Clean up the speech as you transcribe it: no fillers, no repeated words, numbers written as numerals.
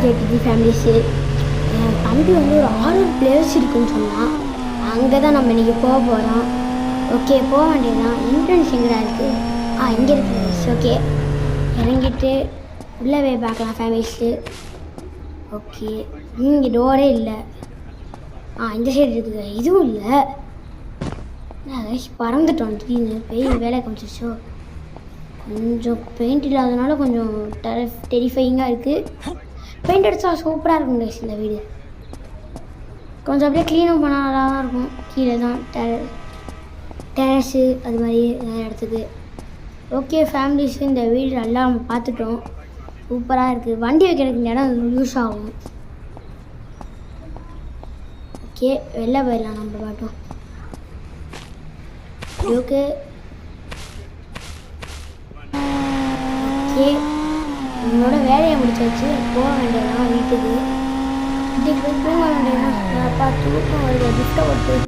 JDT families. என் தம்பி வந்து ஒரு 6 பிளேஸ் இருக்குன்னு சொன்னான். அங்கே தான் நம்ம இன்றைக்கி போக போகிறோம். ஓகே, போக வேண்டியதுதான். என்ட்ரன்ஸ் எங்கடா இருக்குது? இங்கே இருக்குது. ஓகே, இறங்கிட்டு உள்ளே போய் பார்க்கலாம் ஃபேமிலிஸு. ஓகே, இங்கே டோரே இல்லை. இந்த சைடு இருக்குது. இதுவும் இல்லை. பறந்துட்டோம். திடீர்னு பெயின் வேலை காமிச்சிச்சோ. கொஞ்சம் பெயிண்ட் இல்லாதனால கொஞ்சம் டெரிஃபைங்காக இருக்குது. பெயிண்ட் அடித்தா சூப்பராக இருக்கும் கைஸ் இந்த வீடு. கொஞ்சம் அப்படியே க்ளீனும் பண்ணால் நல்லா தான் இருக்கும். கீழே தான் டெரஸு அது மாதிரி நிறைய இடத்துக்கு. ஓகே ஃபேமிலிஸு, இந்த வீடு நல்லா நம்ம பார்த்துட்டோம். சூப்பராக இருக்குது. வண்டி வைக்கிறதுக்கு இந்த இடம் யூஸ் ஆகும். ஓகே, வெளில போயிடலாம் நம்ம பாட்டும். ஓகே ஓகே, உங்களோட வேலையை முடிச்சாச்சு. போக வேண்டியதான் வீட்டுக்கு. வீட்டுக்கு போய் தூங்க வேண்டியதான். அப்பா தூக்கம் வருது. கிஃப்ட்டை கொடுத்து